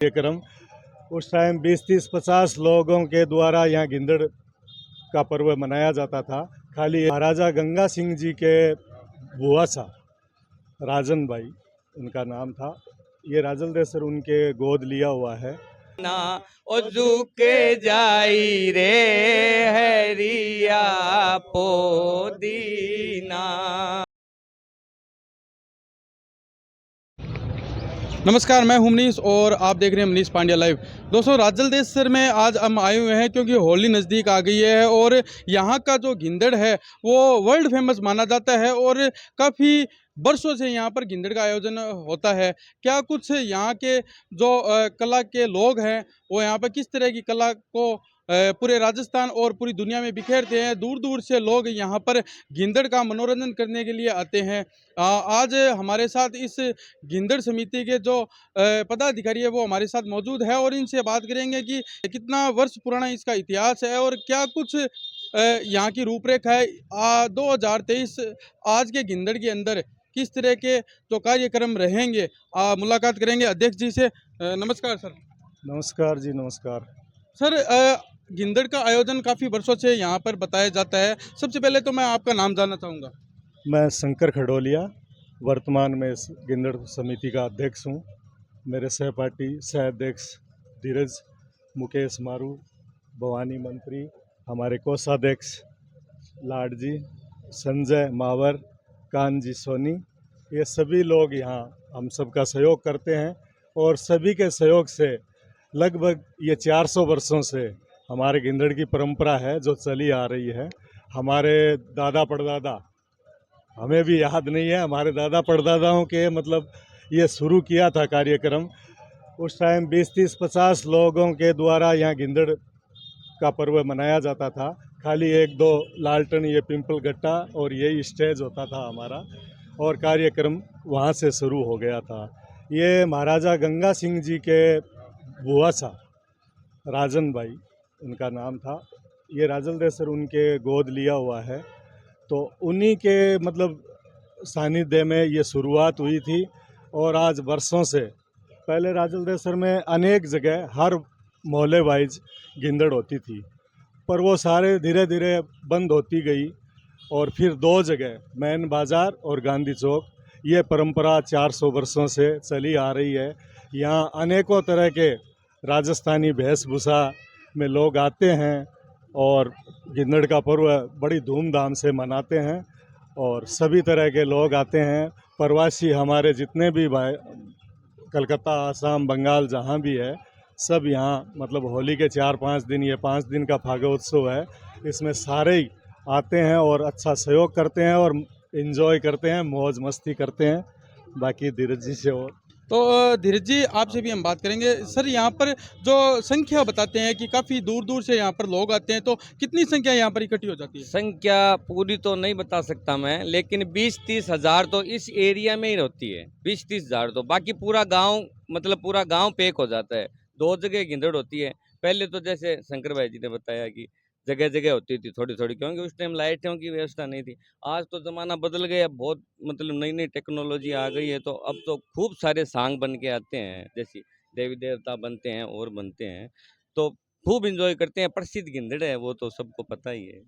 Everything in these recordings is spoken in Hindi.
कार्यक्रम उस टाइम 20-30-50 लोगों के द्वारा यहाँ गिंदड़ का पर्व मनाया जाता था। खाली महाराजा गंगा सिंह जी के बुआ सा राजन भाई उनका नाम था। ये राजल देसर उनके गोद लिया हुआ है ना ओ के जाई रे हरिया पोदीना। नमस्कार, मैं हूं मनीष और आप देख रहे हैं मनीष पांड्या लाइव। दोस्तों, राजल देसर में आज हम आए हुए हैं क्योंकि होली नज़दीक आ गई है और यहाँ का जो गिंदड़ है वो वर्ल्ड फेमस माना जाता है और काफ़ी वर्षों से यहाँ पर गिंदड़ का आयोजन होता है। क्या कुछ यहाँ के जो कला के लोग हैं वो यहाँ पर किस तरह की कला को पूरे राजस्थान और पूरी दुनिया में बिखेरते हैं। दूर दूर से लोग यहाँ पर गिंदड़ का मनोरंजन करने के लिए आते हैं। आज हमारे साथ इस गिंदड़ समिति के जो पदाधिकारी है वो हमारे साथ मौजूद है और इनसे बात करेंगे कि कितना वर्ष पुराना इसका इतिहास है और क्या कुछ यहाँ की रूपरेखा है। 2023 आज के गिंदड़ के अंदर किस तरह के जो कार्यक्रम रहेंगे, मुलाकात करेंगे अध्यक्ष जी से। नमस्कार सर। नमस्कार जी, नमस्कार सर, गिंदड़ का आयोजन काफ़ी वर्षों से यहाँ पर बताया जाता है। सबसे पहले तो मैं आपका नाम जानना चाहूँगा। मैं शंकर खडोलिया, वर्तमान में इस गिंदड़ समिति का अध्यक्ष हूँ। मेरे सहपाठी सह अध्यक्ष धीरज, मुकेश मारू, भवानी मंत्री, हमारे कोषाध्यक्ष लाडजी, संजय मावर, कानजी सोनी, ये सभी लोग यहाँ हम सबका सहयोग करते हैं और सभी के सहयोग से लगभग ये 400 वर्षों से हमारे गिंदड़ की परंपरा है जो चली आ रही है। हमारे दादा परदादा, हमें भी याद नहीं है, हमारे दादा परदादाओं के मतलब ये शुरू किया था कार्यक्रम। उस टाइम 20-30-50 लोगों के द्वारा यहाँ गिंदड़ का पर्व मनाया जाता था। खाली 1-2 लालटन, ये पिंपल गट्टा और यही स्टेज होता था हमारा और कार्यक्रम वहाँ से शुरू हो गया था। ये महाराजा गंगा सिंह जी के बुआ सा राजन भाई उनका नाम था। ये राजल देसर उनके गोद लिया हुआ है, तो उन्हीं के मतलब सानिध्य में ये शुरुआत हुई थी और आज वर्षों से। पहले राजल देसर में अनेक जगह हर मोहल्ले वाइज गिंदड़ होती थी, पर वो सारे धीरे धीरे बंद होती गई और फिर 2 जगह मैन बाज़ार और गांधी चौक, ये परंपरा 400 वर्षों से चली आ रही है। यहाँ अनेकों तरह के राजस्थानी वेशभूषा में लोग आते हैं और गिंदड़ का पर्व बड़ी धूमधाम से मनाते हैं और सभी तरह के लोग आते हैं। प्रवासी हमारे जितने भी भाई कलकत्ता, आसाम, बंगाल जहाँ भी है, सब यहाँ मतलब होली के 4-5 दिन, ये 5 दिन का फागोत्सव है, इसमें सारे ही आते हैं और अच्छा सहयोग करते हैं और इन्जॉय करते हैं, मौज मस्ती करते हैं। बाकी धीरज जी से और तो धीरज जी, आपसे भी हम बात करेंगे। सर, यहाँ पर जो संख्या बताते हैं कि काफ़ी दूर दूर से यहाँ पर लोग आते हैं, तो कितनी संख्या यहाँ पर इकट्ठी हो जाती है? संख्या पूरी तो नहीं बता सकता मैं, लेकिन 20-30 हजार तो इस एरिया में ही होती है। 20-30 हजार तो, बाकी पूरा गांव मतलब पूरा गांव पैक हो जाता है। 2 जगह गिंदड़ होती है। पहले तो जैसे शंकर भाई जी ने बताया कि जगह जगह होती थी थोड़ी थोड़ी, क्योंकि उस टाइम लाइटों की व्यवस्था नहीं थी। आज तो ज़माना बदल गया, बहुत मतलब नई नई टेक्नोलॉजी आ गई है, तो अब तो खूब सारे सांग बन के आते हैं, जैसे देवी देवता बनते हैं और बनते हैं, तो खूब इंजॉय करते हैं। प्रसिद्ध गिंदड़ है वो, तो सबको पता ही है।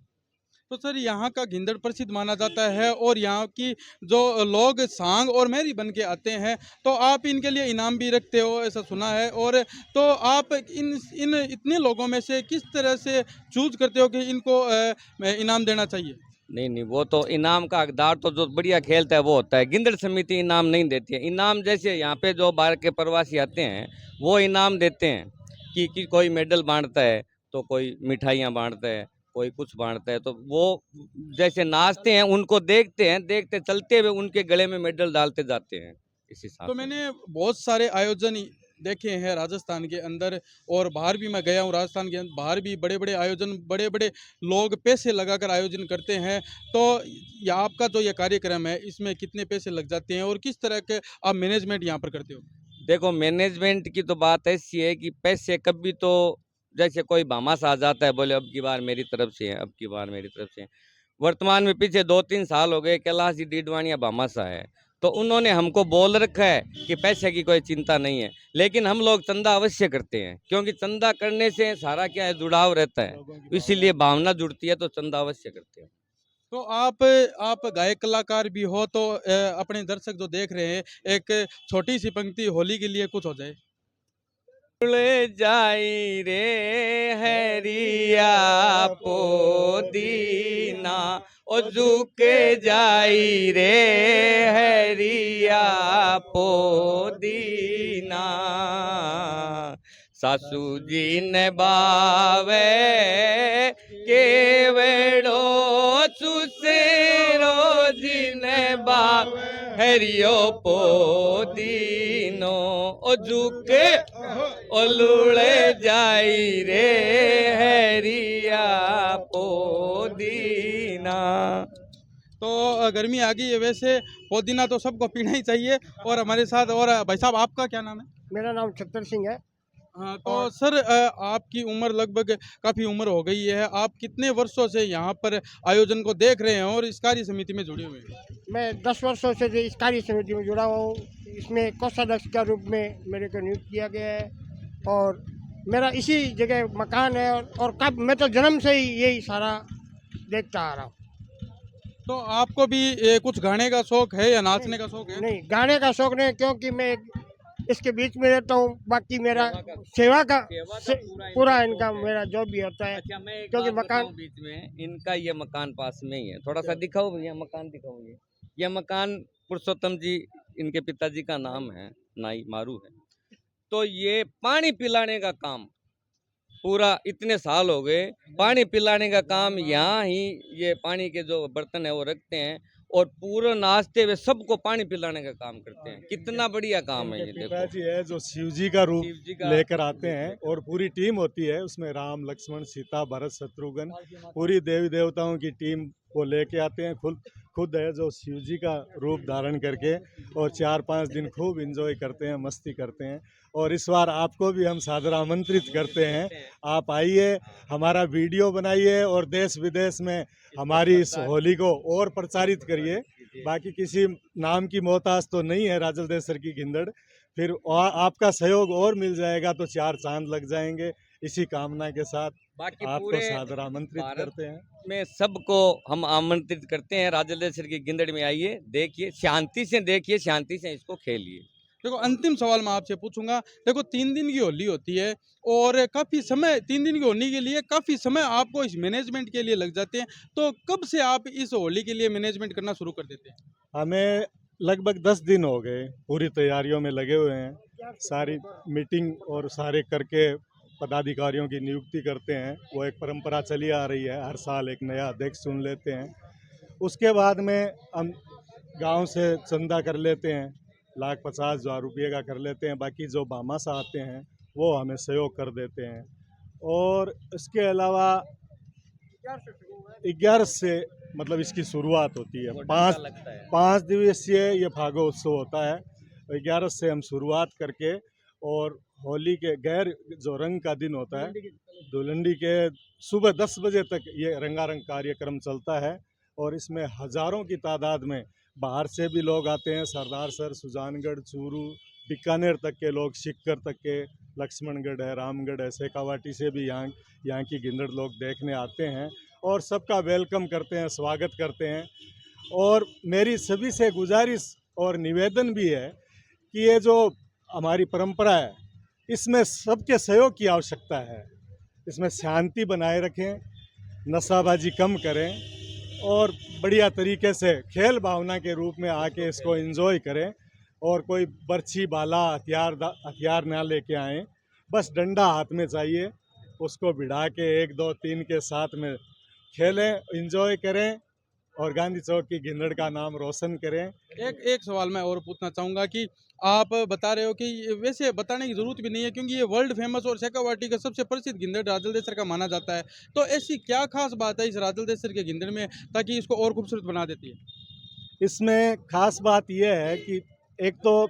तो सर, यहाँ का गिंदड़ प्रसिद्ध माना जाता है और यहाँ की जो लोग सांग और मैरी बन के आते हैं, तो आप इनके लिए इनाम भी रखते हो, ऐसा सुना है। और तो आप इन इन इतने लोगों में से किस तरह से चूज करते हो कि इनको इनाम देना चाहिए? नहीं नहीं, वो तो इनाम का हकदार तो जो बढ़िया खेलता है वो होता है। गिंदड़ समिति इनाम नहीं देती है। इनाम जैसे यहाँ पे जो बाहर के प्रवासी आते हैं वो इनाम देते हैं कि कोई मेडल बांटता है, तो कोई मिठाइयाँ बांटता है, कोई कुछ बांटता है, तो वो जैसे नाचते हैं उनको देखते हैं, देखते चलते हुए उनके गले में मेडल डालते जाते हैं, इस हिसाब तो से। मैंने बहुत सारे आयोजन देखे हैं राजस्थान के अंदर और बाहर भी मैं गया हूँ। राजस्थान के बाहर भी बड़े बड़े आयोजन, बड़े बड़े लोग पैसे लगाकर आयोजन करते हैं। तो ये आपका जो ये कार्यक्रम है इसमें कितने पैसे लग जाते हैं और किस तरह के आप मैनेजमेंट यहाँ पर करते हो? देखो, मैनेजमेंट की तो बात ऐसी है कि पैसे कभी तो जैसे कोई भामाश आ जाता है, बोले अब की बार मेरी तरफ से है, अब की बार मेरी तरफ से है। वर्तमान में पीछे 2-3 साल हो गए, कैलाश जी डीडवाणिया भामाशा है, तो उन्होंने हमको बोल रखा है कि पैसे की कोई चिंता नहीं है, लेकिन हम लोग चंदा अवश्य करते हैं, क्योंकि चंदा करने से सारा क्या है, जुड़ाव रहता है, इसीलिए भावना जुड़ती है, तो चंदा अवश्य करते हैं। तो आप गायक कलाकार भी हो, तो अपने दर्शक जो देख रहे हैं, एक छोटी सी पंक्ति होली के लिए कुछ हो जाए। उड़ जाई रे हरिया पोदीना, ओ झुके जाई रे हरिया पोदीना, सासू जी ने बावे केवड़ो सुसेरो जी ने बावे हरियो पोदीनो, ओ झुके ओलुड़े जाई रे हरिया पोदीना। तो गर्मी आ गई है, वैसे पुदीना तो सबको पीना ही चाहिए। और हमारे साथ और भाई साहब, आपका क्या नाम है? मेरा नाम छत्तर सिंह है। हाँ, तो सर आपकी उम्र लगभग काफ़ी उम्र हो गई है, आप कितने वर्षों से यहाँ पर आयोजन को देख रहे हैं और इस कार्य समिति में जुड़े हुए हैं? मैं 10 वर्षों से इस कार्य समिति में जुड़ा हुआ हूँ। इसमें कोषाध्यक्ष के रूप में मेरे को नियुक्त किया गया है और मेरा इसी जगह मकान है और कब मैं तो जन्म से ही यही सारा देखता आ रहा हूँ। तो आपको भी कुछ गाने का शौक है या नाचने का शौक है? नहीं, गाने का शौक नहीं, क्योंकि मैं इसके बीच में रहता हूँ। बाकी मेरा सेवा का पूरा इनका मेरा जो भी होता है। अच्छा, मैं एक क्योंकि बात मकान बताऊं बीच में, इनका ये मकान पास में ही है, थोड़ा सा दिखाओ भैया, मकान दिखाओ। ये मकान पुरुषोत्तम जी, इनके पिताजी का नाम है, नाई मारू है। तो ये पानी पिलाने का काम पूरा इतने साल हो गए, पानी पिलाने का काम यहाँ ही, ये पानी के जो बर्तन है वो रखते हैं और पूरा नाचते हुए सबको पानी पिलाने का काम करते हैं। कितना बढ़िया काम है ये, देखो। पिताजी है जो शिव जी का रूप शिव जी का लेकर आते हैं और पूरी टीम होती है, उसमें राम लक्ष्मण सीता भरत शत्रुघ्न, पूरी देवी देवताओं की टीम को लेके आते हैं। खुद है जो शिव जी का रूप धारण करके और 4-5 दिन खूब एंजॉय करते हैं, मस्ती करते हैं। और इस बार आपको भी हम सादर आमंत्रित करते हैं, आप आइए, हमारा वीडियो बनाइए और देश विदेश में हमारी इस होली को और प्रचारित करिए। बाकी किसी नाम की मोहताज तो नहीं है राजल देसर की गिंदड़, फिर आपका सहयोग और मिल जाएगा तो 4 चांद लग जाएंगे। इसी कामना के साथ बाकी आपको पूरे सादर आमंत्रित भारत करते हैं। में सबको हम आमंत्रित करते हैं, राजलेश्वर की गिंदड़ में आइए, देखिए, शांति से देखिए, शांति से इसको खेलिए। देखो, अंतिम सवाल मैं आपसे पूछूंगा। देखो, 3 दिन की होली होती है और काफ़ी समय, 3 दिन की होली के लिए काफ़ी समय आपको इस मैनेजमेंट के लिए लग जाते हैं। तो कब से आप इस होली के लिए मैनेजमेंट करना शुरू कर देते हैं? हमें लगभग 10 दिन हो गए, पूरी तैयारियों में लगे हुए हैं। सारी मीटिंग और सारे करके पदाधिकारियों की नियुक्ति करते हैं। वो एक परंपरा चली आ रही है, हर साल एक नया अध्यक्ष चुन लेते हैं। उसके बाद में हम गांव से चंदा कर लेते हैं, 1,50,000 रुपये का कर लेते हैं। बाकी जो भामाशाह आते हैं वो हमें सहयोग कर देते हैं। और इसके अलावा 11 से मतलब इसकी शुरुआत होती है। 5 दिवसीय ये फागो उत्सव होता है। 11 से हम शुरुआत करके और होली के गैर जो रंग का दिन होता है, धुलंडी के सुबह 10 बजे तक ये रंगारंग कार्यक्रम चलता है। और इसमें हजारों की तादाद में बाहर से भी लोग आते हैं। सरदार सर, सुजानगढ़, चूरू, बीकानेर तक के लोग, सिक्कर तक के, लक्ष्मणगढ़ है, रामगढ़ है, शेखावाटी से भी यहाँ की गिंदड़ लोग देखने आते हैं और सबका वेलकम करते हैं, स्वागत करते हैं। और मेरी सभी से गुजारिश और निवेदन भी है कि ये जो हमारी परंपरा है, इसमें सबके सहयोग की आवश्यकता है। इसमें शांति बनाए रखें, नशाबाजी कम करें और बढ़िया तरीके से खेल भावना के रूप में आके इसको एंजॉय करें। और कोई बर्छी भाला हथियार ना लेके आएँ, बस डंडा हाथ में चाहिए, उसको भिड़ा के 1, 2, 3 के साथ में खेलें, एंजॉय करें और गांधी चौक की गिंदड़ का नाम रोशन करें। एक सवाल मैं और पूछना चाहूँगा कि आप बता रहे हो कि वैसे बताने की ज़रूरत भी नहीं है, क्योंकि ये वर्ल्ड फेमस और शेखावाटी का सबसे प्रसिद्ध गिंदड़ राजल देसर का माना जाता है। तो ऐसी क्या खास बात है इस राजल देसर के गिंदड़ में ताकि इसको और खूबसूरत बना देती है? इसमें खास बात यह है कि एक तो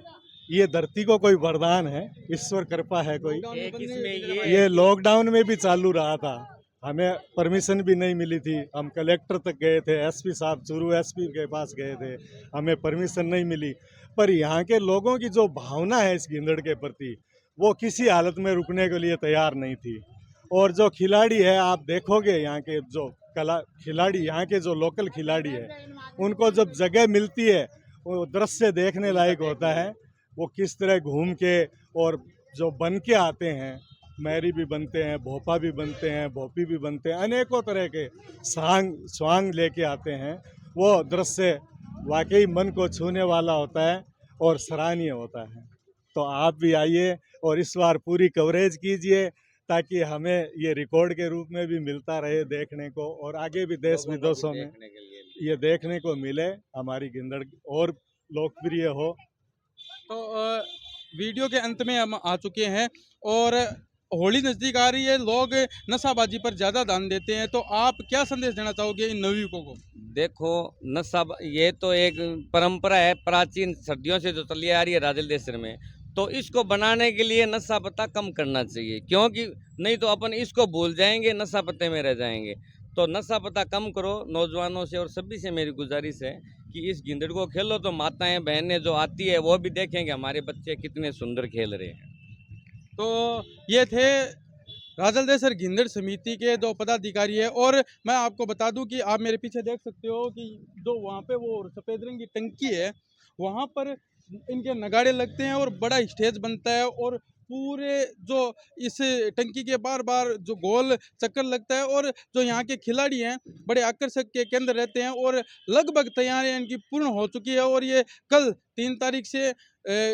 ये धरती को कोई वरदान है, ईश्वर कृपा है कोई। एक इसमें ये लॉकडाउन में भी चालू रहा था, हमें परमिशन भी नहीं मिली थी। हम कलेक्टर तक गए थे, एसपी साहब चूरू एसपी के पास गए थे, हमें परमिशन नहीं मिली। पर यहाँ के लोगों की जो भावना है इस गिंदड़ के प्रति, वो किसी हालत में रुकने के लिए तैयार नहीं थी। और जो खिलाड़ी है, आप देखोगे यहाँ के जो खिलाड़ी, यहाँ के जो लोकल खिलाड़ी है, उनको जब जगह मिलती है वो दृश्य देखने लायक होता है। वो किस तरह घूम के और जो बन के आते हैं, मैरी भी बनते हैं, भोपा भी बनते हैं, भोपी भी बनते हैं, अनेकों तरह के स्वांग लेके आते हैं। वो दृश्य वाकई मन को छूने वाला होता है और सराहनीय होता है। तो आप भी आइए और इस बार पूरी कवरेज कीजिए, ताकि हमें ये रिकॉर्ड के रूप में भी मिलता रहे देखने को, और आगे भी देश विदेशों में देखने के लिए ये देखने को मिले, हमारी गिंदड़ और लोकप्रिय हो। तो वीडियो के अंत में हम आ चुके हैं और होली नज़दीक आ रही है, लोग नशाबाजी पर ज़्यादा ध्यान देते हैं, तो आप क्या संदेश देना चाहोगे इन नवयुवकों को? देखो, नशा ये तो एक परंपरा है, प्राचीन सदियों से जो चली आ रही है राजल देशर में। तो इसको बनाने के लिए नशा पता कम करना चाहिए, क्योंकि नहीं तो अपन इसको भूल जाएंगे, नशा पत्ते में रह जाएंगे। तो नशा पता कम करो नौजवानों से, और सभी से मेरी गुजारिश है कि इस गिंदड़ को खेलो, तो माताएं बहनें जो आती है वो भी देखेंगे हमारे बच्चे कितने सुंदर खेल रहे हैं। तो ये थे राजल देसर गिंदड़ समिति के दो पदाधिकारी है। और मैं आपको बता दूं कि आप मेरे पीछे देख सकते हो कि जो वहाँ पे वो सफ़ेद रंग की टंकी है, वहाँ पर इनके नगाड़े लगते हैं और बड़ा स्टेज बनता है, और पूरे जो इस टंकी के बार बार जो गोल चक्कर लगता है, और जो यहाँ के खिलाड़ी हैं बड़े आकर्षक के केंद्र रहते हैं, और लगभग तैयारियां इनकी पूर्ण हो चुकी है। और ये कल 3 तारीख से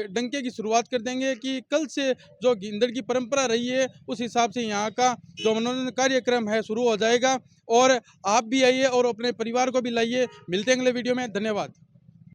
डंके की शुरुआत कर देंगे कि कल से जो गिंदड़ की परंपरा रही है उस हिसाब से यहाँ का जो मनोरंजन कार्यक्रम है शुरू हो जाएगा। और आप भी आइए और अपने परिवार को भी लाइए। मिलते हैं अगले वीडियो में। धन्यवाद।